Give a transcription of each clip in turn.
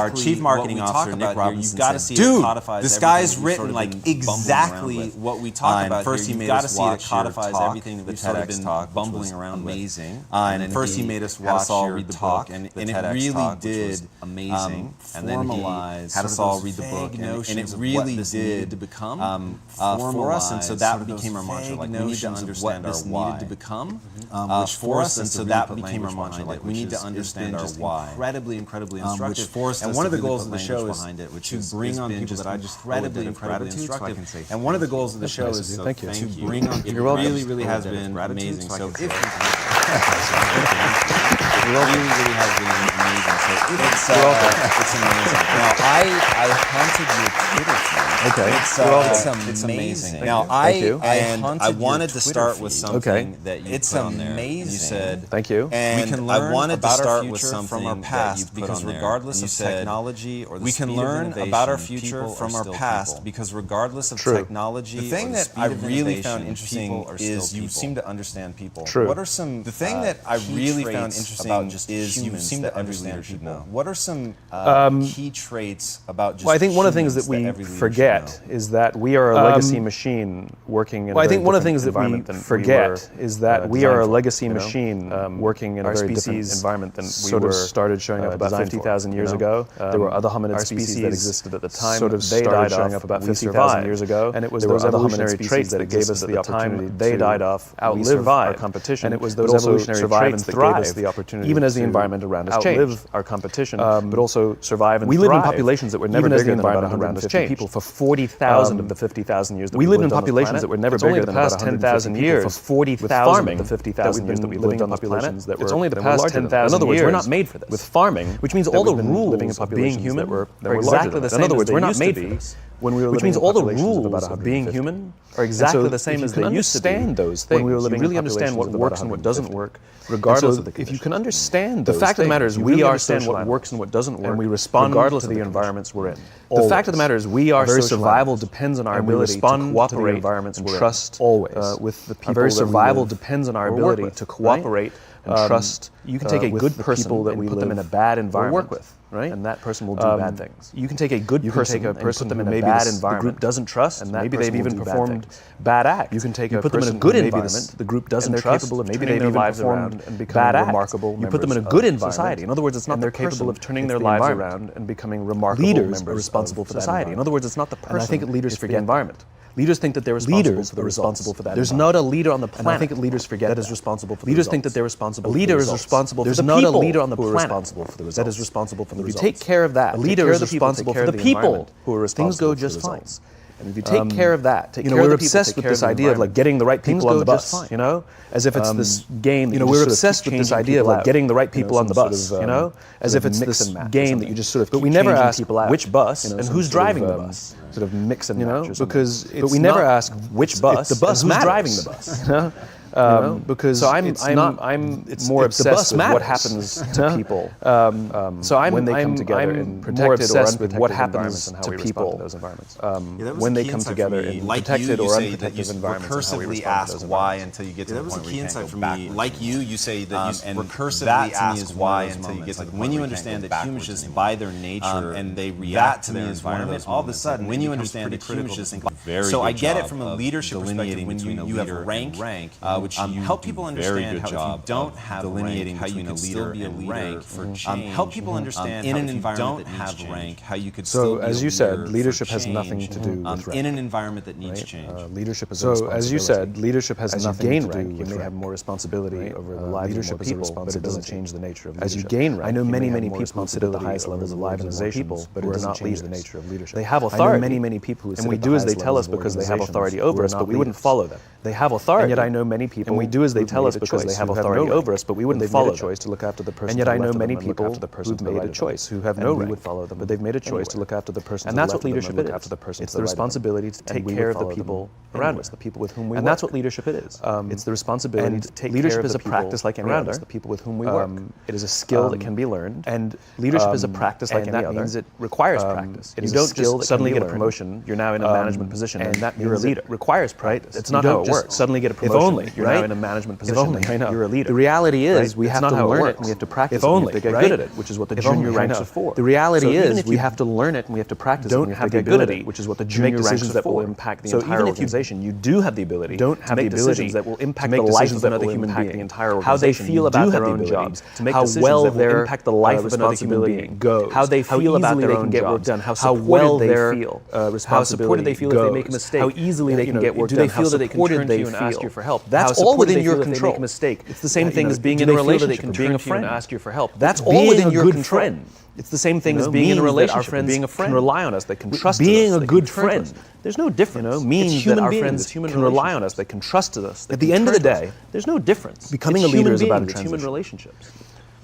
Our chief marketing officer, Nick Robinson, you've got to see it codifies this guy's written like exactly what we talk about. First, he made us watch it codifies everything that the TEDx talk, bumbling around amazing. And first, he made us watch us all read the book, and it really did amazing. And then he had us all read the book, and it really did to become for us. And so that became our mantra. Like we need to understand our why. Needed to become for us, and so that became our mantra. Like we need to understand our why. Incredibly instructive. And one of the goals of the show is to bring on people that I just incredibly instructive. And one of the goals of the show is to bring on people. It really has been amazing. So it really has been amazing. So it's amazing. Now I haunted your Twitter feed. Okay. It's amazing. Now I wanted to start with something that you put on there. You said thank you. And I wanted to start with something from our past because regardless of technology or the speed of innovation, we can learn about our future from our past because regardless of technology, the thing that I really found interesting is you seem to understand people. True. What are some the thing that I really found interesting about just is you seem to understand people. What are some key traits about just well, I think one of the things that we forget is that we are a legacy machine working in a very different environment than we are a legacy machine working in a very different environment than we sort of started showing up about 50,000 years ago. There were other hominid species that existed at the time. Sort of they died showing up about 50,000 years ago, and it was those evolutionary traits that gave us the opportunity. They died off, outlive our competition, and it was those evolutionary traits that gave us the opportunity, even as the environment around us changed, outlive our competition, but also survive and thrive. We lived in populations that were never bigger than about 150 people for 40,000 of the 50,000 years that we lived in populations that were never bigger than about 10,000 years for 40,000 of the 50,000 years that we lived on populations that were. It's only the past 10,000 years. In other words, we're not made for this. With farming, which means all the rules of being human are exactly the same. In other words, we're not made for this. Which means all the rules of being human are exactly the same as they used to be. Understand those things. When we were living, you really understand what works and what doesn't work, regardless of the conditions. If you can understand those things, the fact of the matter is we understand what works and what doesn't work, and we respond regardless to the environments we're in. The fact of the matter is we are very survival depends on our ability to cooperate and trust always with the people. Our very survival depends on our ability to cooperate and trust. You can take a good person and put them in a bad environment. Work with. Right? And that person will do bad things. You can take a good person and put them in a bad environment. The group doesn't trust, and maybe they've even performed bad acts. You can take a person, put them in a good environment. The group doesn't trust, maybe they've even performed and become remarkable. You put them in a good environment. Society. In other words, it's not they're capable of turning their lives around and becoming remarkable. Leaders are responsible for society. In other words, it's not the person. And I think leaders forget the environment. Leaders think that they're responsible for that. There's not a leader on the planet. And I think leaders forget that is responsible for the results. Leaders think that they're responsible. A leader is responsible for the people. There's not a leader on the planet responsible for the results. That is responsible for the results. If you take care of that, a leader is responsible for the people who are responsible. Things go just fine. And if you take care of that, we're obsessed with this idea of like getting the right people on the bus, as if it's this game. We're obsessed with this idea of like getting the right people on the bus, as if it's this game that you just sort of. But we never ask which bus and who's driving the bus. Sort of mix and match, but we never ask which bus. The bus who's driving the bus. Because so I'm more obsessed with what happens to people. So when they come together in protected or unprotected what happens to people in those environments. When they come together in protected or unprotected environments, and how we respond to those why until you get to the point where you can't go back. Like you say that you recursively ask why until you get to the point when you understand that humans just by their nature and they react to their environment. All of a sudden, when you understand that humans just think. So I get it from a leadership perspective when you have rank. Which help people understand how if you don't have delineating how you could still be a leader for change. Help people understand in an environment that have rank how you could still be a leader. So as you said, leadership has nothing to do with rank. In an environment that needs change. Leadership is so as you said, leadership has nothing to do with rank. You may have more responsibility over the lives of more people, but it doesn't change the nature of leadership. As you gain rank, I know many people who sit at the highest levels of organizations, but it does not change the nature of leadership. They have authority. I know many people who sit at the highest levels of organizations, and we do as they tell us because they have authority over us, but we wouldn't follow them. They have authority. And yet I know many people, and we do as they tell us because they have authority over us, but we wouldn't follow them. They've made a choice to look after the person. And yet I know many people who've made a choice who have no rank. We would follow them, but they've made a choice to look after the person. And that's what leadership is. It's the responsibility to take care of the people around us, the people with whom we work. And that's what leadership is. It's the responsibility to take care of the people around us. Leadership is a practice like any other. The people with whom we work. It is a skill that can be learned. And leadership is a practice like any other. That means it requires practice. You don't just suddenly get a promotion. You're now in a management position, and that you're a leader. It requires practice. It's not how it works. Suddenly get a promotion. If only you're now in a management position, you're a leader. The reality is we have to learn it and we have to practice it. We have to get good at it, which is what the junior ranks are for. The reality is we have to learn it and we have to practice it. Don't have the ability, which is what the junior ranks are for. That will impact the entire organization. You do have the ability. Don't have the ability that will impact the life of another human being. The entire how they organization. feel about their own jobs. To make how decisions well that will their impact the life of another human being goes. How they feel about their own get work jobs. done. How well they feel. How supported they feel if they make a mistake. How easily they can get work done. Do they feel that they can turn to you and ask you for help? That's all within your control. Make a mistake. It's the same thing as being in a relationship and being a friend. Ask you for help. That's all within your control. It's the same thing as being in a relationship. Our friends being a friend can rely on us. They can trust us. Being a good friend. There's no difference. Means that our friends can rely on us. They can trust us. At the end of the day, there's no difference. Becoming a leader is about a transition. Human relationships.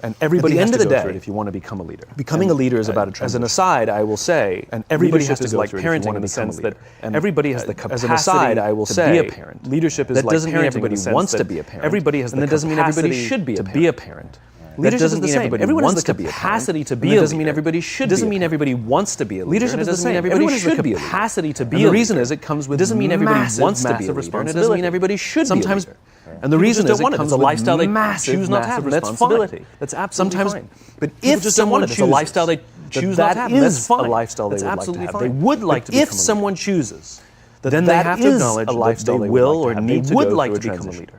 And everybody has to go through it if you want to become a leader. Becoming a leader is about a transition. As an aside, I will say, and everybody has to is go like through parenting in the sense that everybody has the capacity as an aside, I will to say, be a parent. Leadership is that like doesn't mean parenting everybody in the wants sense to be a parent. Everybody has the and that doesn't mean everybody should be a to be a parent. Leadership doesn't mean everybody wants to be a capacity to be a leader. It doesn't mean everybody should be. Doesn't mean everybody wants to be a leader. Leadership is the same. Everybody should be a capacity to be a leader. leader. The reason is it comes with doesn't mean everybody wants to be a leader. It doesn't mean everybody should be a leader. And the reason is it comes with a lifestyle they choose not to have. That's responsibility. That's absolutely fine. But if someone chooses, a lifestyle they choose not to have, that's fine. A lifestyle they would absolutely like to have. They would like to become a leader. If someone chooses, then they have to acknowledge a lifestyle they will or need to would like to become a leader. leader.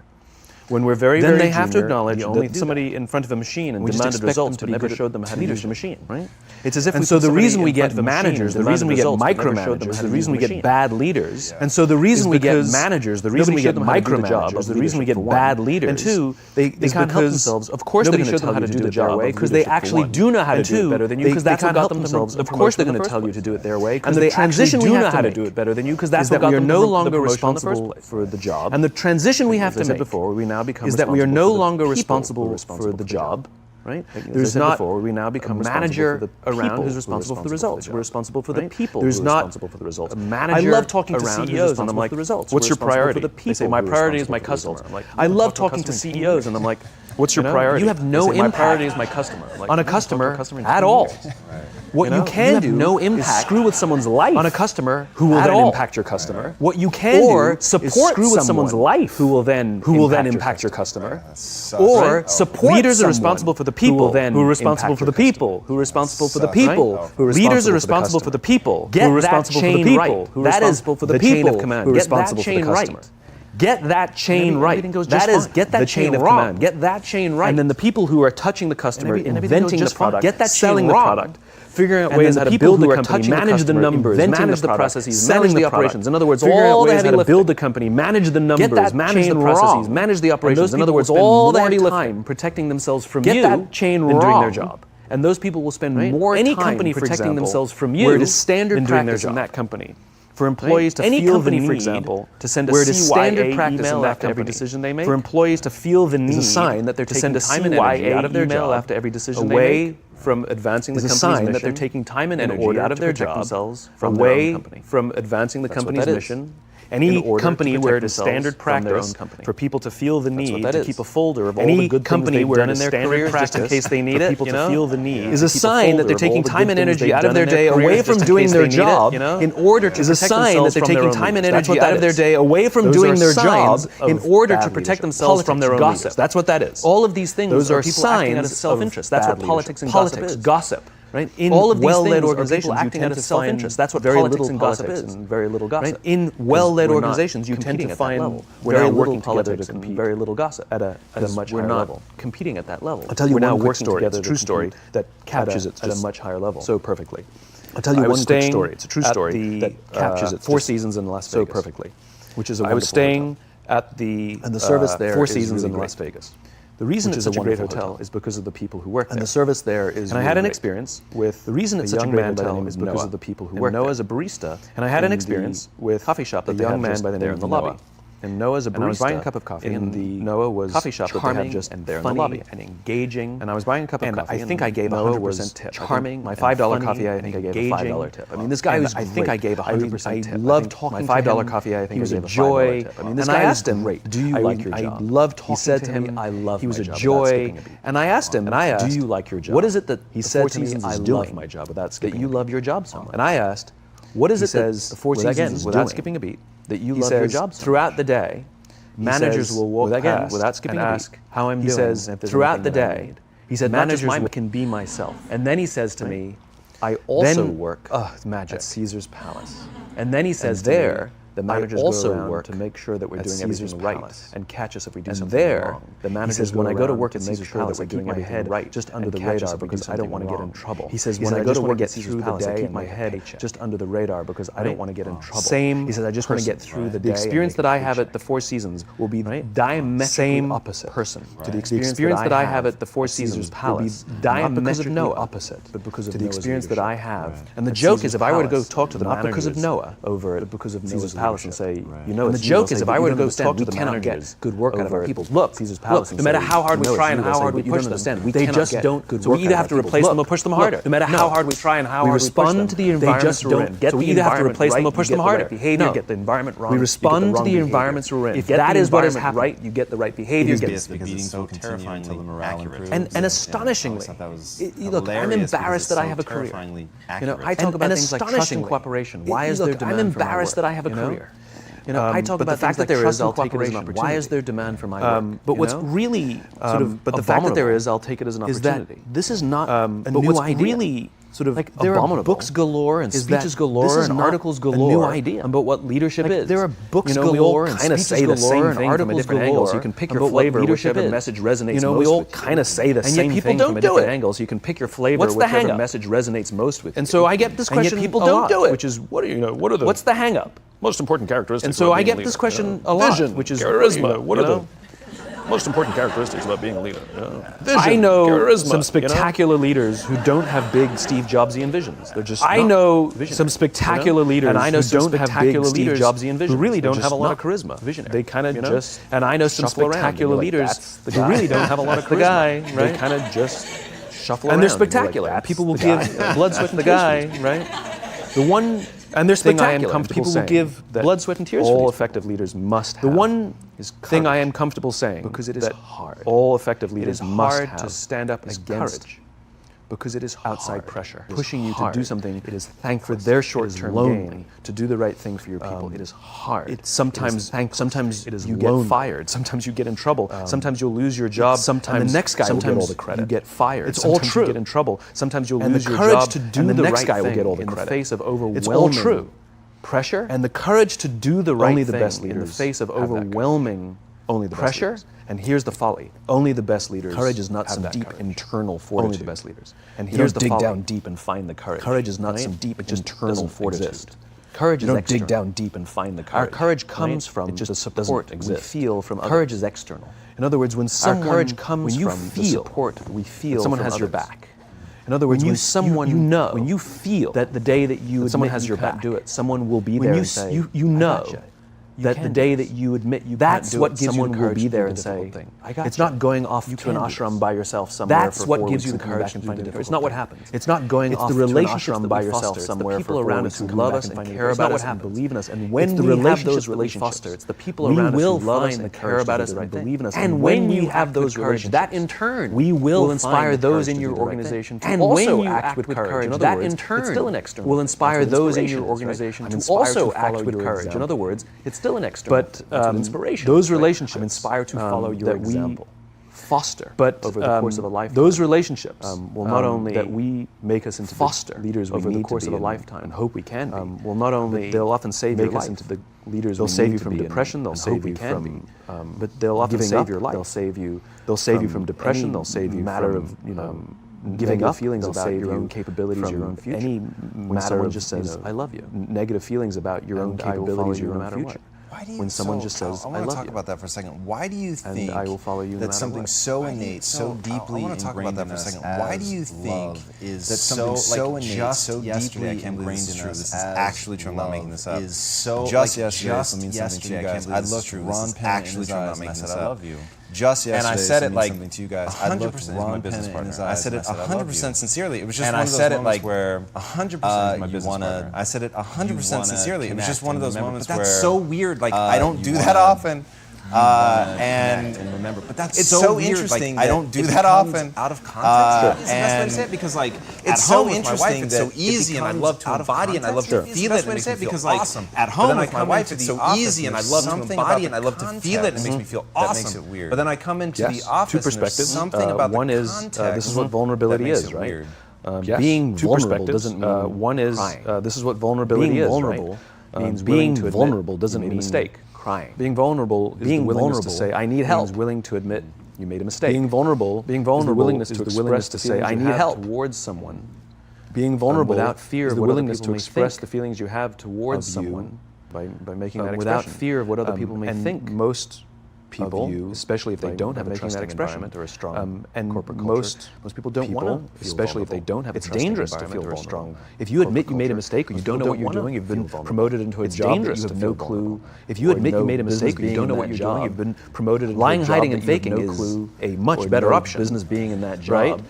When we're very, then very they have to junior, acknowledge you only that somebody in front of a machine and we demanded results, but never showed them how to use the machine. Right? It's as if and we so the reason we get managers, the reason we get micromanagers, the reason we get bad leaders, and so the reason we get managers, the reason we get micromanagers, the reason we get bad leaders, and two, they can't help themselves. Of course, they're going to tell you to do it their way because they actually do know how to do it better than you because that's what got themselves. Of course, they're going to tell you to do it their way because they transition we have to know how to do it better than you because that's what got them no longer responsible for the job. And the transition we have to make before we now become is that we are no longer responsible for the job. Right? There's not we now become a manager around who's responsible for the results. We're responsible for the people. There's not responsible for the results. A manager. I love talking to CEOs and I'm like, what's your priority? They say my priority is my customer. I love talking to CEOs and I'm like, what's your priority? You have no impact. My priority is my customer. On a customer at all. What you can do no impact is screw with someone's life on a customer who will then impact your customer. What you can do support is screw with someone's life who will then impact your customer. Or support leaders are responsible for the people who are responsible for the people who are responsible for the people leaders are responsible for the people who are responsible for the people who are responsible for the chain of command. Get that chain right. Get that chain right. That is, get that chain wrong. Get that chain right. And then the people who are touching the customer, inventing the product, get that selling the product, figuring out ways how to build the company, manage the numbers, manage the processes, manage the operations. In other words, all the heavy lifting. Build the company, manage the numbers, manage the processes, manage the operations. In other words, all the heavy lifting, protecting themselves from you, that chain than doing their job. And those people will spend more time protecting themselves from you, where it is standard practice in that company. For employees to feel the need, for example, to send a standard practice email after every decision they make. For employees to feel the need, is a sign that they're to taking send a time and energy out of their job after every decision they make. From advancing the company's mission, that they're taking time and energy out of their job, themselves from away from advancing the company's mission. Any company where it is standard practice for people to feel the need to keep a folder of all the good things they've done in their careers just in case they need it, people to feel the need is a sign that they're taking time and energy out of their day away from doing their job in order to protect themselves from their own taking time and energy out of their day away from doing their job in order to protect themselves from their own gossip. That's what that is. All of these things are signs of self-interest. That's what politics and gossip is. Gossip. Right? In all of these well-led organizations, acting out of self-interest. That's what politics and gossip is. And very little gossip. Right? In well-led organizations, you tend to find very little politics and very little gossip at a much higher level. Competing at that level. I'll tell you one quick story. It's a true story that captures it at a much higher level so perfectly. I'll tell you one quick story. It's a true story that captures it 4 seasons in Las Vegas so perfectly. Which is a I was staying at the service there 4 seasons in Las Vegas. The reason it's such a great hotel is because of the people who work there. And the service there is And I had an experience with the reason it's such a great hotel is because of the people who work there. Noah's a barista. And I had an experience with coffee shop that a young man by the name of Noah. And Noah's a barista. And I was buying a cup of coffee. And Noah was coffee shop charming that they had just and there in the lobby and engaging. And I was buying a cup of coffee. And I think I gave 100% tip. Charming. My $5 coffee, I think I gave a $5 tip. I mean, this guy was great. I think I gave 100% tip. I loved talking to him. My $5 coffee, I think I gave a joy. I mean, this guy was great. Do you like your job? I loved talking to him. I loved my job. He was a joy. And I asked him, do you like your job? What is it that he said to me? I love my job without skipping. That you love your job so much. And I asked, what is it that the 4 seasons without skipping a beat that you love your job so much? Throughout the day, managers will walk past without skipping and ask how I'm doing. He says, throughout the day, he said, managers can be myself. And then he says to me, I also work at Caesar's Palace. And then he says there, the managers also work to make sure that we're doing everything right and catch us if we do something wrong. The managers, when I go to work at Caesar's Palace, I keep my head right just under the radar because I don't want to get in trouble. He says, when I go to work at Caesar's Palace, I keep my head just under the radar because I don't want to get in trouble. He says, I just want to get through the day. The experience that I have at the Four Seasons will be diametrically opposite person to the experience that I have at the Four Seasons Palace. Diametrically opposite, but because of the experience that I have. And the joke is, if I were to go talk to the managers, not because of Noah, over it, because of Caesar's Palace and say, you know, and the joke is, if I were to go talk to the managers, good work out of our people. Look, Caesar's Palace, no matter how hard we try and how hard we push them, they just don't good work. So we either have to replace them or push them harder. No matter how hard we try and how hard we respond to the environments we're in. So we either have to replace them or push them harder. Behavior, get the environment wrong. We respond to the environments we're in. If that is what is happening, right, you get the right behavior. Because it's so terrifyingly accurate. And astonishingly, look, I'm embarrassed that I have a career. You know, I talk about things like trust and cooperation. Why is there demand for my work? I'm embarrassed that I have a career. You know, I talk about the fact that there is, I'll take it as an opportunity. Why is there demand for my work? But what's really sort of but the fact that there is, I'll take it as an opportunity. Is that this is not a new idea. Really sort of like there are books galore and speeches galore and articles galore. A new idea about what leadership is. There are books galore and speeches galore and articles galore. So you can pick your flavor, whichever message resonates. You know, we all kind of say the same thing from a different angle. So you can pick your flavor, whichever message resonates most with you. And so I get this question a lot. People don't do it. Which is what are the what's the hang up? Most important characteristics. And so I get this question a lot, which is charisma. What are the most important characteristics about being a leader? Vision, I know some spectacular leaders who don't have big Steve Jobsian visions. They're just I know some spectacular leaders and I know who don't have big Steve Jobsian visions. Who really don't have a lot of charisma. Visionary. They kind of just and I know some spectacular leaders who really don't have a lot of charisma. The guy, right? They kind of just shuffle around. And they're spectacular. People will give blood, sweat, and the guy, right? The one. And there's thing I am comfortable saying. People will give blood, sweat, and tears. All effective leaders must have. The one thing I am comfortable saying, because it is hard. All effective leaders must have to stand up against courage. Because it is outside pressure, pushing you to do something. It is thankful for their short-term gain to do the right thing for your people. It is hard. It's sometimes it is you get fired. Sometimes you get in trouble. Sometimes you'll lose your job. Sometimes the next guy will get all the credit. You get fired. It's all true. You get in trouble. Sometimes you'll lose your job. To do the next guy will get all the credit. In the face of overwhelming. It's all true. Pressure and the courage to do the right thing in the face of overwhelming pressure. And here's the folly. Only the best leaders. Courage is not some deep internal fortitude. Only the best leaders. And here's the folly. Dig down deep and find the courage. Courage is not some deep internal fortitude. Courage is external. You don't dig down deep and find the courage. Our courage comes from the support we feel from others. Courage is external. In other words, when someone, our courage comes from the support we feel someone has your back. In other words, when someone when you feel that the day that you someone has your back, do it. Someone will be there and say, you know. That the day that you admit you can't do it, someone will be there and say, it's not going off to an ashram by yourself somewhere for 4 weeks. That's what gives you the courage to find it. It's not what happens. It's not going off to an ashram by yourself somewhere for 4 weeks who love us and care about us and believe in us. And when we have those relationships, it's the people around us who love us and care about us and believe in us. And when you have those relationships, that in turn we will inspire those in your organization to also act with courage. That in turn will inspire those in your organization to also act with courage. In other words, it's still an external. But inspiration. Those relationships inspire to follow your example. Foster. But over the course of a lifetime, those relationships will not only that we make us into foster leaders over the course of a lifetime and hope we can be. Will not only they'll often save make us into the leaders. They'll save you from depression. They'll save you from. But they'll often save your life. They'll save you. They'll save you from depression. They'll save you matter of giving up feelings about your own capabilities, your own future. Any matter of just says I love you. Negative feelings about your own capabilities, your own future. When someone just says, I love you. I want to talk about that for a second. Why do you think I will follow you that something so innate, so deeply ingrained in us? Why do you think is that something so innate, so deeply ingrained in us? This is actually true. I'm not making this up. Is so just yesterday. I looked Ron Penn in his eyes and I said, I love you. Just yesterday, and I said it like 100% my business partner. I said it 100% sincerely. It was just one of those moments where 100% my business partner. I said it 100% sincerely. It was just one of those moments where that's so weird. Like I don't do that often. and remember. But that's so interesting. Like, I don't do that often. Out of context. That's the best way to say it because like it's so interesting. It's so easy, and I love to embody, and I love to feel it. It makes me feel awesome. At home with my wife, it's so easy, and I love to embody, and I love to feel it. It makes me feel awesome. That makes it weird. But then I come into the office. Two perspectives. Something about one the is context. this is what vulnerability is, right? Being vulnerable doesn't mean one is this is what vulnerability is, right? Means being vulnerable doesn't mean mistake. Crying. Being vulnerable is the willingness to say I need help. Willing to admit you made a mistake. Being vulnerable is the willingness to say I need help towards someone. Being vulnerable without fear is of the what willingness other to people express may the feelings you have towards someone by making that without expression. fear of what other people may think. Most people, especially if they don't have a trusting environment or a strong and corporate most people don't want to, especially if they don't have a trusting environment or a strong. If you admit you made a mistake or you don't know what you're doing, you've been promoted into a job that you have no clue. If you admit you made a mistake or you don't know what you're doing, you've been promoted into lying, a job hiding, and that you have faking no clue. is a much better option. Business being in that job, right?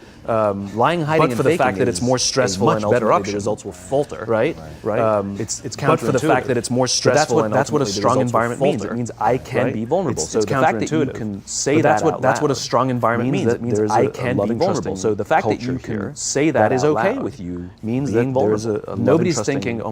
Lying, hiding, but for the fact that it's more stressful and ultimately the results will falter, right? It's counterintuitive. But for the fact that it's more stressful and that's what a strong environment means. It means I can be vulnerable. So the fact that you can say that's what a strong environment means. It means I can be vulnerable. So the fact that you can say that is okay with you means that there's nobody's thinking,